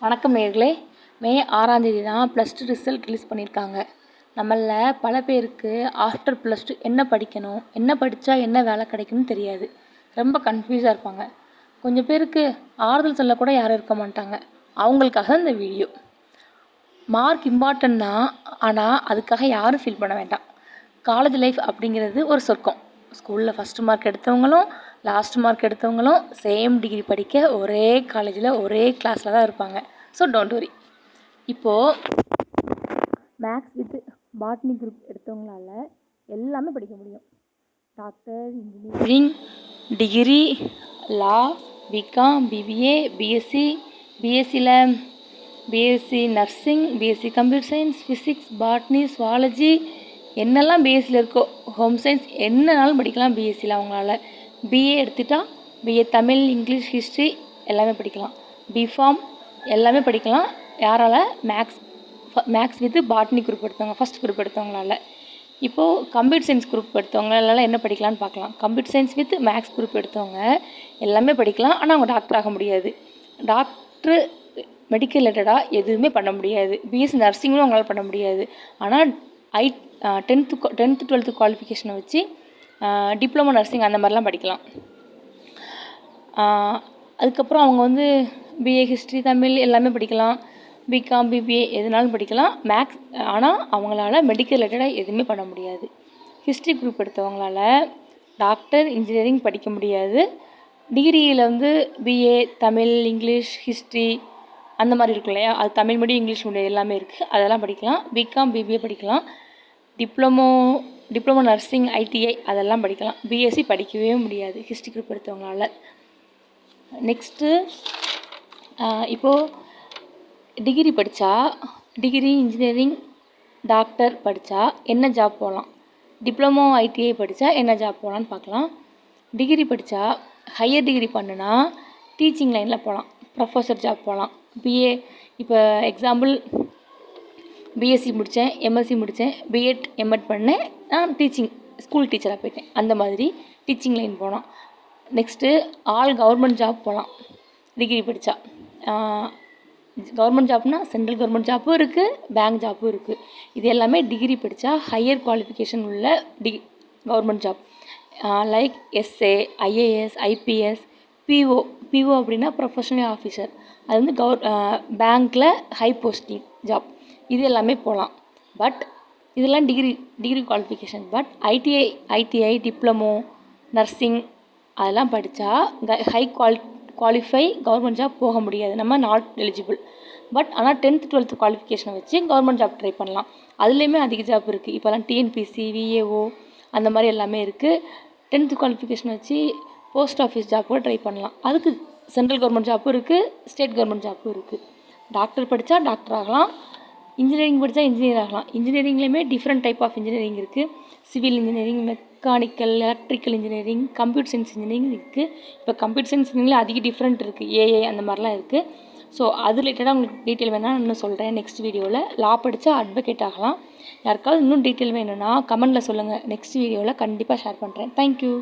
வணக்கம் நேயர்களே. மே 6ஆம் தேதி தான் +2 ரிசல்ட் ரிலீஸ் பண்ணியிருக்காங்க. நம்மளில் பல பேருக்கு ஆஃப்டர் +2 என்ன படிக்கணும், என்ன படித்தா என்ன வேலை கிடைக்கும்னு தெரியாது. ரொம்ப கன்ஃபியூஸாக இருப்பாங்க. கொஞ்சம் பேருக்கு ஆறுதல் சொல்லக்கூட யாரும் இருக்க மாட்டாங்க. அவங்களுக்காக இந்த வீடியோ. மார்க் இம்பார்ட்டன்ட் தான், ஆனால் அதுக்காக யாரும் ஃபீல் பண்ண வேண்டாம். காலேஜ் லைஃப் அப்படிங்கிறது ஒரு சொர்க்கம். ஸ்கூலில் ஃபஸ்ட்டு மார்க் எடுத்தவங்களும் லாஸ்ட் மார்க் எடுத்தவங்களும் சேம் டிகிரி படிக்க ஒரே காலேஜில் ஒரே கிளாஸில் தான் இருப்பாங்க. So don't worry. இப்போது மேக்ஸ் வித் பாட்னி குரூப் எடுத்தவங்களால எல்லாமே படிக்க முடியும். Doctor, engineering, degree, law, BCom, BBA, BSc, BSc nursing, BSc computer science, physics, botany, zoology, என்னெல்லாம் பிஎஸ்சியில் இருக்கோ, ஹோம் சயின்ஸ் என்னன்னாலும் படிக்கலாம் பிஎஸ்சியில். அவங்களால பிஏ எடுத்துட்டா பிஏ தமிழ், இங்கிலீஷ், ஹிஸ்ட்ரி எல்லாமே படிக்கலாம். பிஃபார்ம் எல்லாமே படிக்கலாம். யாரால்? மேக்ஸ் வித் பாட்னி குரூப் எடுத்தவங்க, ஃபஸ்ட் குரூப் எடுத்தவங்களால. இப்போது கம்ப்யூட்டர் சயின்ஸ் குரூப் எடுத்தவங்களால என்ன படிக்கலான்னு பார்க்கலாம். Computer science with maths group எடுத்தவங்க எல்லாமே படிக்கலாம். ஆனால் அவங்க டாக்டர் ஆக முடியாது. டாக்டரு மெடிக்கல் ரிலேட்டடாக எதுவுமே பண்ண முடியாது. பிஎஸ்சி நர்சிங்கும் அவங்களால பண்ண முடியாது. ஆனால் 10th 12th குவாலிஃபிகேஷனை வச்சு டிப்ளமோ நர்சிங் அந்த மாதிரிலாம் படிக்கலாம். அதுக்கப்புறம் அவங்க பிஏ ஹிஸ்ட்ரி, தமிழ் எல்லாமே படிக்கலாம். பிகாம், பிபிஏ எதுனாலும் படிக்கலாம். மேக்ஸ் ஆனால் அவங்களால மெடிக்கல் ரிலேட்டடாக எதுவுமே பண்ண முடியாது. ஹிஸ்ட்ரி குரூப் எடுத்தவங்களால டாக்டர், இன்ஜினியரிங் படிக்க முடியாது. டிகிரியில் பிஏ தமிழ், இங்கிலீஷ், ஹிஸ்ட்ரி அந்த மாதிரி இருக்கும் இல்லையா, அது தமிழ் மீடியம், இங்கிலீஷ் மீடியம் எல்லாமே இருக்குது. அதெல்லாம் படிக்கலாம். பிகாம், பிபிஏ படிக்கலாம். டிப்ளமோ நர்சிங், ஐடிஐ அதெல்லாம் படிக்கலாம். பிஎஸ்சி படிக்கவே முடியாது ஹிஸ்ட்ரி குரூப் எடுத்தவங்களால. நெக்ஸ்ட்டு இப்போது டிகிரி படித்தா, டிகிரி, இன்ஜினியரிங், டாக்டர் படித்தா என்ன ஜாப் போகலாம், டிப்ளமோ ஐடிஐ படித்தா என்ன ஜாப் போகலான்னு பார்க்கலாம். டிகிரி படித்தா ஹையர் டிகிரி பண்ணுனா டீச்சிங் லைனில் போகலாம், ப்ரொஃபஸர் ஜாப் போகலாம். பிஏ இப்போ எக்ஸாம்பிள் பிஎஸ்சி முடித்தேன், எம்எஸ்சி முடித்தேன், பிஎட், எம்எட் பண்ணேன், நான் டீச்சிங் ஸ்கூல் டீச்சராக போயிட்டேன். அந்த மாதிரி டீச்சிங் லைன் போகலாம். நெக்ஸ்ட்டு ஆல் கவர்மெண்ட் ஜாப் போகலாம் டிகிரி படித்தா. கவர்மெண்ட் ஜாப்னா சென்ட்ரல் கவர்மெண்ட் ஜாப்பும் இருக்குது, பேங்க் ஜாப்பும் இருக்குது. இது எல்லாமே டிகிரி படித்தா ஹையர் குவாலிஃபிகேஷன் உள்ள government job. Like SA, IAS, IPS, PO அப்படின்னா ப்ரொஃபஷனல் ஆஃபீஸர். அது பேங்க்கில் ஹை போஸ்டிங் ஜாப். இது எல்லாமே போகலாம். பட் இதெல்லாம் degree qualification. But ITI, diploma, nursing அதெல்லாம் படித்தா ஹை குவாலிஃபை கவர்மெண்ட் ஜாப் போக முடியாது. நம்ம நாட் எலிஜிபிள். பட் ஆனால் 10th 12th குவாலிஃபிகேஷனை வச்சு கவர்மெண்ட் ஜாப் ட்ரை பண்ணலாம். அதுலேயுமே அதிக ஜாப் இருக்குது. இப்போலாம் டிஎன்பிசி, விஏஓ அந்த மாதிரி எல்லாமே இருக்குது. 10th குவாலிஃபிகேஷனை வச்சு போஸ்ட் ஆஃபீஸ் ஜாப் கூட ட்ரை பண்ணலாம். அதுக்கு சென்ட்ரல் கவர்மெண்ட் ஜாப்பும் இருக்குது, ஸ்டேட் கவர்மெண்ட் ஜாப்பும் இருக்குது. டாக்டர் படித்தா டாக்டர் ஆகலாம், இன்ஜினியரிங் படித்தா இன்ஜினியர் ஆகலாம். இன்ஜினியரிங்லேயுமே டிஃப்ரெண்ட் டைப் ஆஃப் இன்ஜினியரிங் இருக்குது. Civil engineering, mechanical, electrical engineering, computer science engineering இருக்குது. இப்போ கம்ப்யூட்டர் சயின்ஸ் இன்ஜினியரிங்கில் அதிக டிஃப்ரெண்ட் இருக்குது, ஏஐ அந்த மாதிரிலாம் இருக்குது. ஸோ அது ரிலேட்டடாக உங்களுக்கு டீட்டெயில் வேணால் இன்னும் சொல்கிறேன் நெக்ஸ்ட் வீடியோவில். லா படித்தா அட்வொகேட் ஆகலாம். யாருக்காவது இன்னும் டீட்டெயில் வேணும்னா கமெண்டில் சொல்லுங்கள். நெக்ஸ்ட் வீடியோவில் கண்டிப்பாக ஷேர் பண்ணுறேன். தேங்க்யூ.